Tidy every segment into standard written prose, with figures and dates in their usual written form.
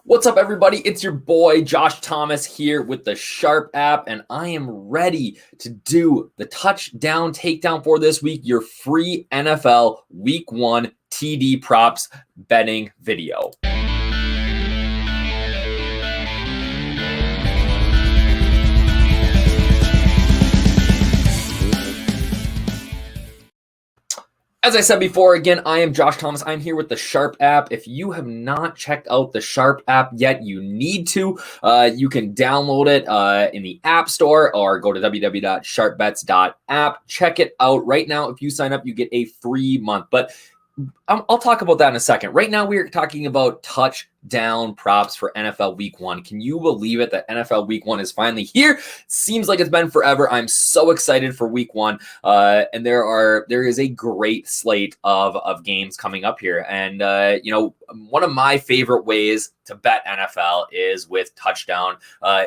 What's up, everybody? It's your boy, Josh Thomas, here with the Sharp app, and I am ready to do the Touchdown Takedown for this week, your free NFL Week 1 TD props betting video. As I said before, again, I am Josh Thomas. I'm here with the Sharp app. If you have not checked out the Sharp app yet, you need to. You can download it in the App Store or go to www.sharpbets.app. Check it out. Right now, if you sign up, you get a free month. But I'll talk about that in a second. Right now, we are talking about touchdown props for NFL Week 1. Can you believe it that NFL Week 1 is finally here? Seems like it's been forever. I'm so excited for Week 1. And there is a great slate of games coming up here. And, one of my favorite ways to bet NFL is with touchdown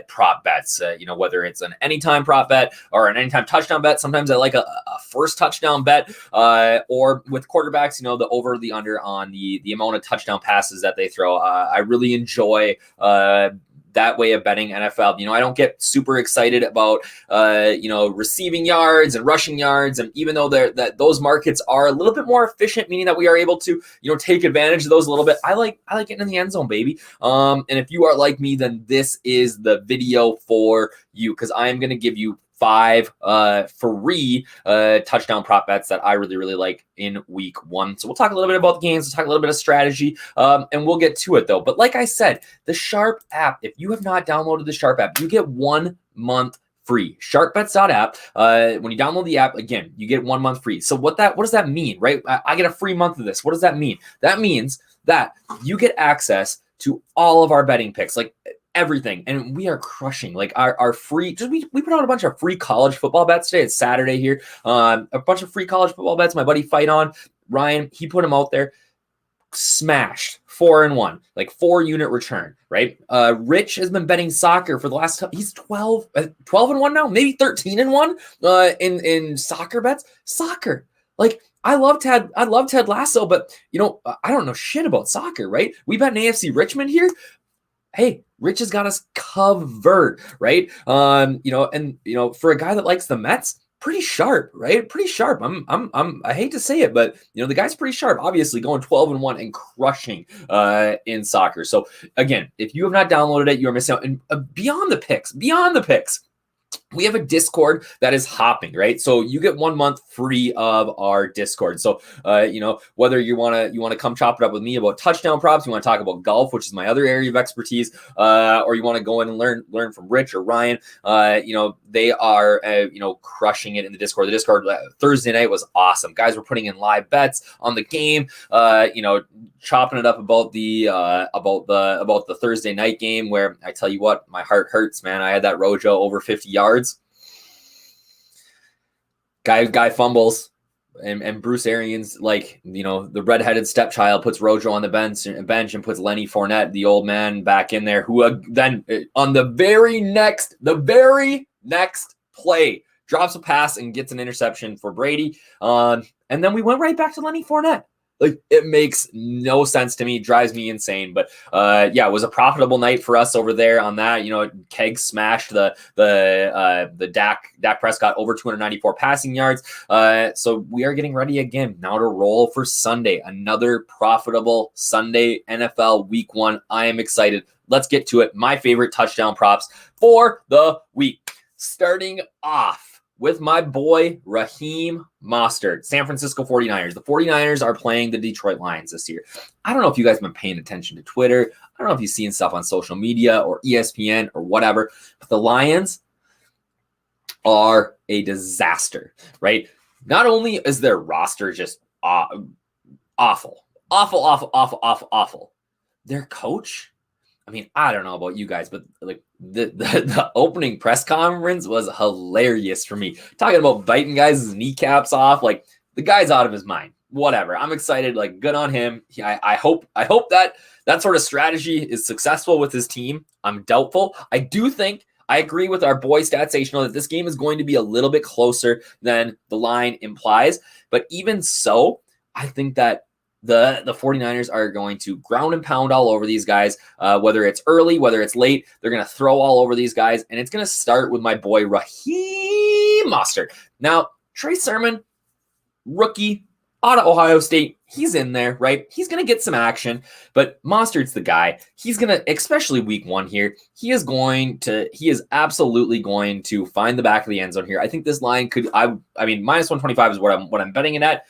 prop bets. Whether it's an anytime prop bet or an anytime touchdown bet. Sometimes I like a first touchdown bet or with quarterbacks, the over, the under on the amount of touchdown passes that they throw. I really enjoy that way of betting NFL. I don't get super excited about, receiving yards and rushing yards. And even though those markets are a little bit more efficient, meaning that we are able to, take advantage of those a little bit. I like getting in the end zone, baby. And if you are like me, then this is the video for you, because I am going to give you 5 free touchdown prop bets that I really, really like in Week 1. So we'll talk a little bit about the games, we'll talk a little bit of strategy, and we'll get to it though. But like I said, the Sharp app, if you have not downloaded the Sharp app, you get 1 month free. Sharpbets.app. When you download the app, again, you get 1 month free. So what does that mean, right? I get a free month of this. What does that mean? That means that you get access to all of our betting picks, like everything. And we are crushing like our free, we put out a bunch of free college football bets today. It's Saturday here. A bunch of free college football bets. My buddy Fight On, Ryan, he put them out there. Smashed 4-1, like 4-unit return, right? Rich has been betting soccer for the last, he's 12-1 now, maybe 13-1 in soccer bets. Soccer. Like I love Ted Lasso, but I don't know shit about soccer, right? We bet an AFC Richmond here. Hey, Rich has got us covered, right? For a guy that likes the Mets, pretty sharp, right? Pretty sharp. I hate to say it, but the guy's pretty sharp. Obviously, going 12-1 and crushing in soccer. So again, if you have not downloaded it, you are missing out. And beyond the picks, we have a Discord that is hopping, right? So you get 1 month free of our Discord. So, whether you want to come chop it up with me about touchdown props, you want to talk about golf, which is my other area of expertise, or you want to go in and learn from Rich or Ryan, they are, crushing it in the Discord. The Discord Thursday night was awesome. Guys were putting in live bets on the game, chopping it up about the Thursday night game, where I tell you what, my heart hurts, man. I had that Rojo over 50 yards. Guy fumbles, and Bruce Arians, the redheaded stepchild, puts Rojo on the bench and puts Lenny Fournette, the old man, back in there, who then on the very next play drops a pass and gets an interception for Brady. And then we went right back to Lenny Fournette. Like, it makes no sense to me, drives me insane. But it was a profitable night for us over there on that. Keg smashed the Dak Prescott over 294 passing yards. So we are getting ready again now to roll for Sunday. Another profitable Sunday NFL Week 1. I am excited. Let's get to it. My favorite touchdown props for the week. Starting off with my boy, Raheem Mostert, San Francisco 49ers. The 49ers are playing the Detroit Lions this year. I don't know if you guys have been paying attention to Twitter. I don't know if you've seen stuff on social media or ESPN or whatever, but the Lions are a disaster, right? Not only is their roster just awful. Their coach, I don't know about you guys, but the opening press conference was hilarious for me. Talking about biting guys' kneecaps off, the guy's out of his mind. Whatever. I'm excited. Good on him. I hope that sort of strategy is successful with his team. I'm doubtful. I agree with our boy Statsational that this game is going to be a little bit closer than the line implies. But even so, I think that the 49ers are going to ground and pound all over these guys, whether it's early, whether it's late. They're going to throw all over these guys, and it's going to start with my boy Raheem Mostert. Now, Trey Sermon, rookie, out of Ohio State, he's in there, right? He's going to get some action, but Mostert's the guy. He's going to, especially week 1 here, he is absolutely going to find the back of the end zone here. I think this line could, I mean, minus 125 is what I'm betting it at.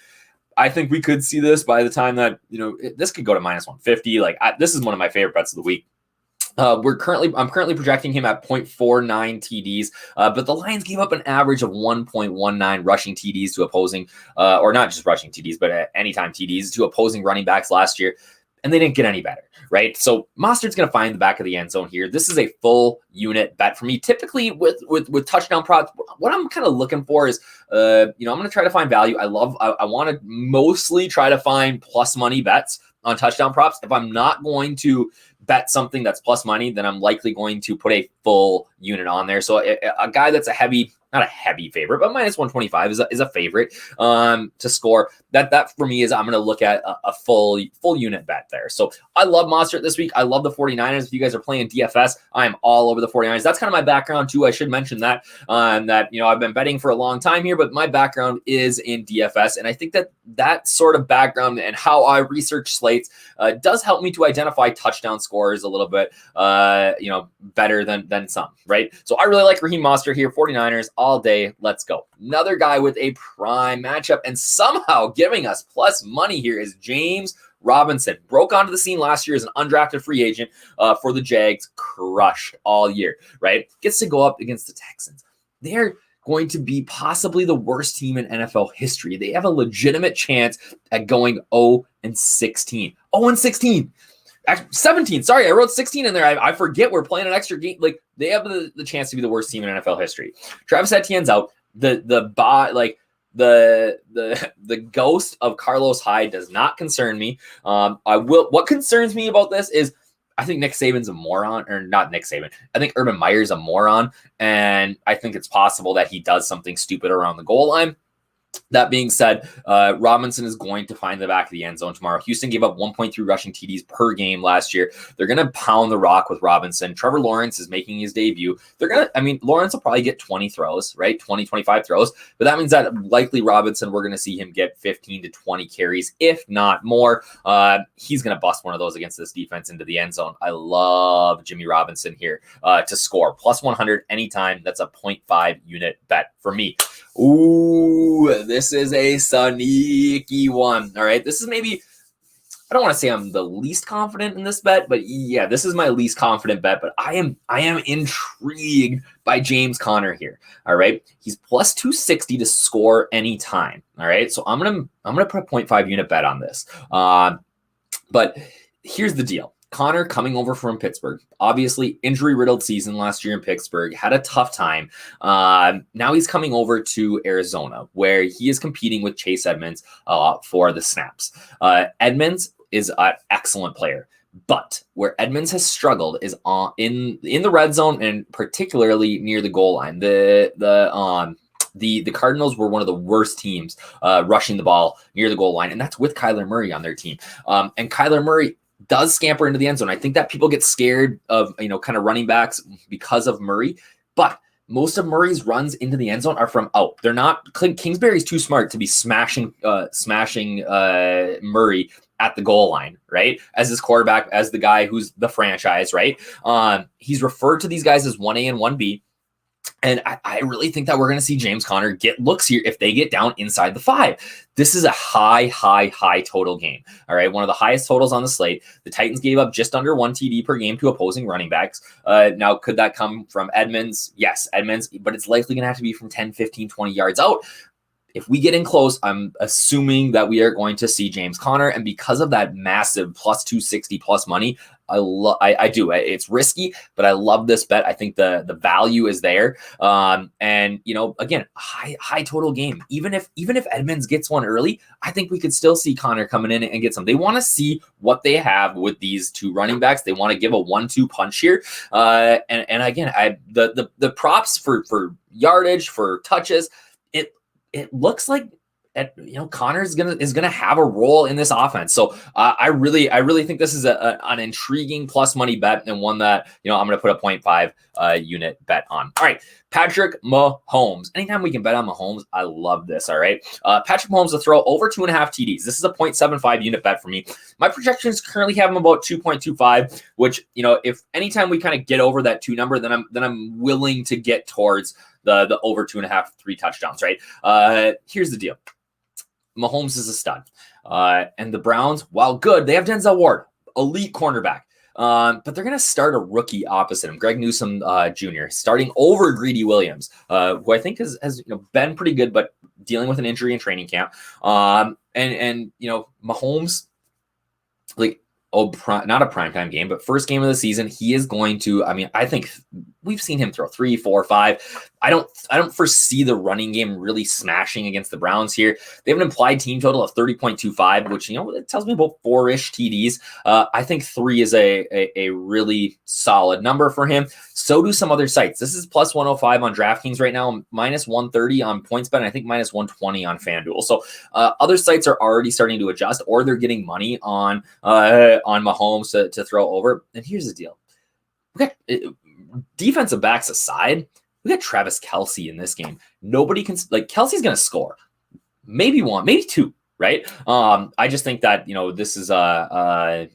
I think we could see this by the time that, this could go to minus 150. This is one of my favorite bets of the week. I'm currently projecting him at 0.49 TDs, but the Lions gave up an average of 1.19 rushing TDs to opposing, or not just rushing TDs, but anytime TDs to opposing running backs last year, and they didn't get any better, right? So Mostert's going to find the back of the end zone here. This is a full unit bet for me. Typically with touchdown props, what I'm kind of looking for is, I'm going to try to find value. I want to mostly try to find plus money bets on touchdown props. If I'm not going to bet something that's plus money, then I'm likely going to put a full unit on there. So a guy that's not a heavy favorite, but minus 125 is a favorite to score. That for me is I'm going to look at a full unit bet there. So I love Mostert this week. I love the 49ers. If you guys are playing DFS, I am all over the 49ers. That's kind of my background too. I should mention that, I've been betting for a long time here, but my background is in DFS. And I think that sort of background and how I research slates does help me to identify touchdown scores a little bit, better than some, right? So I really like Raheem Mostert here, 49ers all day. Let's go. Another guy with a prime matchup and somehow giving us plus money here is James Robinson. Broke onto the scene last year as an undrafted free agent for the Jags. Crushed all year, right? Gets to go up against the Texans. They're going to be possibly the worst team in NFL history. They have a legitimate chance at going 0-16. 0-16. Actually, 17. Sorry, I wrote 16 in there. I forget we're playing an extra game. They have the chance to be the worst team in NFL history. Travis Etienne's out. The ghost of Carlos Hyde does not concern me. What concerns me about this is I think Nick Saban's a moron, or not Nick Saban. I think Urban Meyer's a moron, and I think it's possible that he does something stupid around the goal line. That being said, Robinson is going to find the back of the end zone tomorrow. Houston gave up 1.3 rushing TDs per game last year. They're going to pound the rock with Robinson. Trevor Lawrence is making his debut. Lawrence will probably get 20 throws, right? 20, 25 throws. But that means that likely Robinson, we're going to see him get 15 to 20 carries, if not more. He's going to bust one of those against this defense into the end zone. I love Jimmy Robinson here to score. Plus 100 anytime. That's a 0.5 unit bet for me. Ooh, this is a sneaky one. All right. This is maybe, I don't want to say I'm the least confident in this bet, but yeah, this is my least confident bet, but I am intrigued by James Conner here. All right. He's plus 260 to score anytime. All right. So I'm going to put a 0.5 unit bet on this. But here's the deal. Connor coming over from Pittsburgh, obviously injury-riddled season last year in Pittsburgh, had a tough time. Now he's coming over to Arizona, where he is competing with Chase Edmonds for the snaps. Edmonds is an excellent player, but where Edmonds has struggled is in the red zone and particularly near the goal line. The Cardinals were one of the worst teams rushing the ball near the goal line, and that's with Kyler Murray on their team. And Kyler Murray does scamper into the end zone. I think that people get scared of, kind of running backs because of Murray, but most of Murray's runs into the end zone are from out. They're not, Kingsbury's too smart to be smashing Murray at the goal line, right? As his quarterback, as the guy who's the franchise, right? He's referred to these guys as 1A and 1B. And I really think that we're going to see James Conner get looks here if they get down inside the 5. This is a high total game. All right. One of the highest totals on the slate. The Titans gave up just under 1 TD per game to opposing running backs. Now, could that come from Edmonds? Yes, Edmonds, but it's likely going to have to be from 10, 15, 20 yards out. If we get in close, I'm assuming that we are going to see James Conner. And because of that massive plus 260 plus money, I do. It's risky, but I love this bet. I think the value is there. And again, high total game. Even if Edmonds gets one early, I think we could still see Conner coming in and get some. They want to see what they have with these two running backs. They want to give a 1-2 punch here. And again, the props for yardage, for touches, it looks like Connor is gonna have a role in this offense. So I really think this is an intriguing plus money bet, and one that I'm gonna put a 0.5 unit bet on. All right, Patrick Mahomes. Anytime we can bet on Mahomes, I love this. All right, Patrick Mahomes to throw over 2.5 TDs. This is a 0.75 unit bet for me. My projections currently have him about 2.25, which if anytime we kind of get over that 2 number, then I'm willing to get towards the over 2.5, 3 touchdowns. Right. Here's the deal. Mahomes is a stud. And the Browns, while good, they have Denzel Ward, elite cornerback. But they're going to start a rookie opposite him, Greg Newsome Jr., starting over Greedy Williams, who I think has been pretty good, but dealing with an injury in training camp. And Mahomes, not a primetime game, but first game of the season, he is going to, I think we've seen him throw 3, 4, 5. I don't foresee the running game really smashing against the Browns here. They have an implied team total of 30.25, which, it tells me about 4-ish TDs. I think 3 is a really solid number for him. So do some other sites. This is plus 105 on DraftKings right now, minus 130 on PointsBet, and I think minus 120 on FanDuel. So other sites are already starting to adjust, or they're getting money on Mahomes to throw over. And here's the deal. We got defensive backs aside, we got Travis Kelce in this game. Nobody can, Kelsey's going to score. Maybe 1, maybe 2, right? I just think that, this is a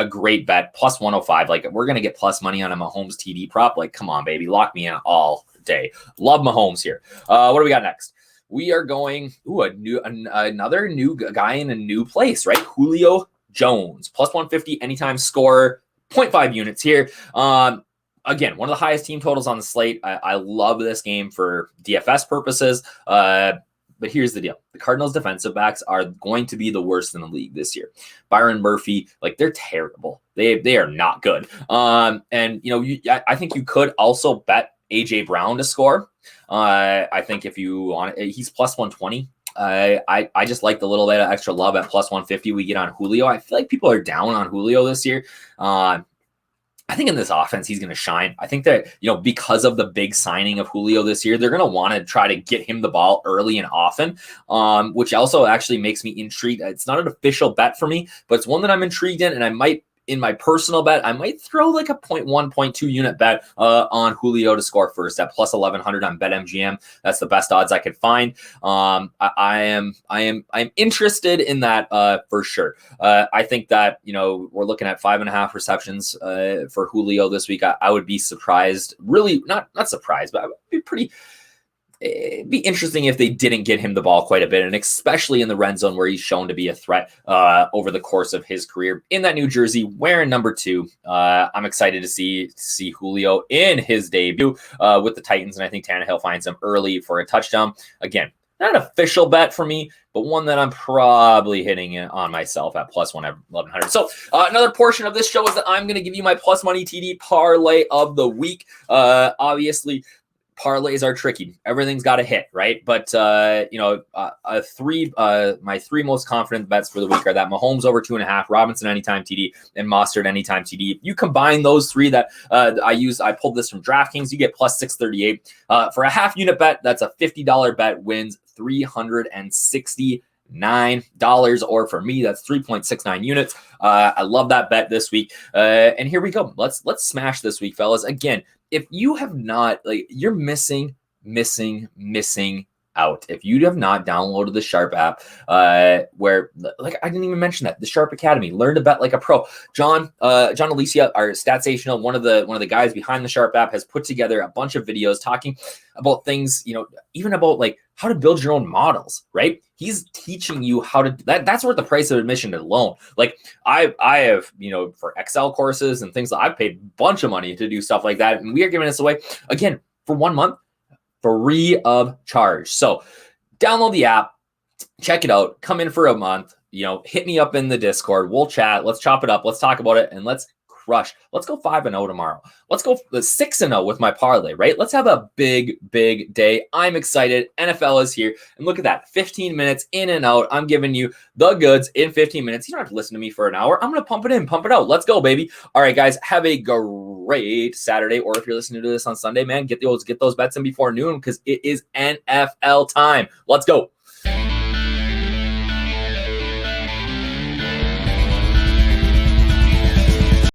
great bet, plus 105. We're going to get plus money on a Mahomes TD prop. Come on, baby, lock me in all day. Love Mahomes here. What do we got next? We are going, another new guy in a new place, right? Julio Jones, plus 150 anytime score, 0.5 units here. Again, one of the highest team totals on the slate. I love this game for DFS purposes. But here's the deal. The Cardinals defensive backs are going to be the worst in the league this year. Byron Murphy, they're terrible. They are not good. I think you could also bet AJ Brown to score. I think if you want, he's plus 120. I just like the little bit of extra love at plus 150 we get on Julio. I feel like people are down on Julio this year. I think in this offense, he's going to shine. I think that, because of the big signing of Julio this year, they're going to want to try to get him the ball early and often, which also actually makes me intrigued. It's not an official bet for me, but it's one that I'm intrigued in, and I might, in my personal bet, I might throw a 0.1, 0.2 unit bet on Julio to score first at plus 1,100 on BetMGM. That's the best odds I could find. I'm interested in that for sure. I think that we're looking at 5.5 receptions for Julio this week. I would be surprised, really not surprised, but I would be it'd be interesting if they didn't get him the ball quite a bit, and especially in the red zone where he's shown to be a threat over the course of his career in that New Jersey wearing number 2. I'm excited to see Julio in his debut with the Titans, and I think Tannehill finds him early for a touchdown. Again, not an official bet for me, but one that I'm probably hitting it on myself at plus 1,100. So another portion of this show is that I'm going to give you my plus money TD parlay of the week. Obviously, parlays are tricky. Everything's got to hit, right? But my 3 most confident bets for the week are that Mahomes over 2.5, Robinson anytime TD, and Mostert anytime TD. You combine those 3 that I pulled this from DraftKings, you get plus 638. For a half unit bet, that's a $50 bet, wins $369, or for me, that's 3.69 units. I love that bet this week. And here we go. Let's smash this week, fellas. Again, if you have not, you're missing out. If you have not downloaded the Sharp app, where I didn't even mention that, the Sharp Academy, learn to bet like a pro. John Alicia, our StatSational, one of the guys behind the Sharp app, has put together a bunch of videos talking about things, even about how to build your own models, right? He's teaching you how to that's worth the price of admission alone. I have, for Excel courses and things, I've paid a bunch of money to do stuff like that. And we are giving this away again for 1 month, free of charge. So download the app, check it out, come in for a month, hit me up in the Discord. We'll chat. Let's chop it up. Let's talk about it, and let's crush. Let's go 5-0 tomorrow. Let's go 6-0 with my parlay, right? Let's have a big day. I'm excited. NFL is here. And look at that. 15 minutes in and out. I'm giving you the goods in 15 minutes. You don't have to listen to me for an hour. I'm going to pump it in, pump it out. Let's go, baby. All right, guys, have a great Saturday. Or if you're listening to this on Sunday, man, get those bets in before noon, because it is NFL time. Let's go.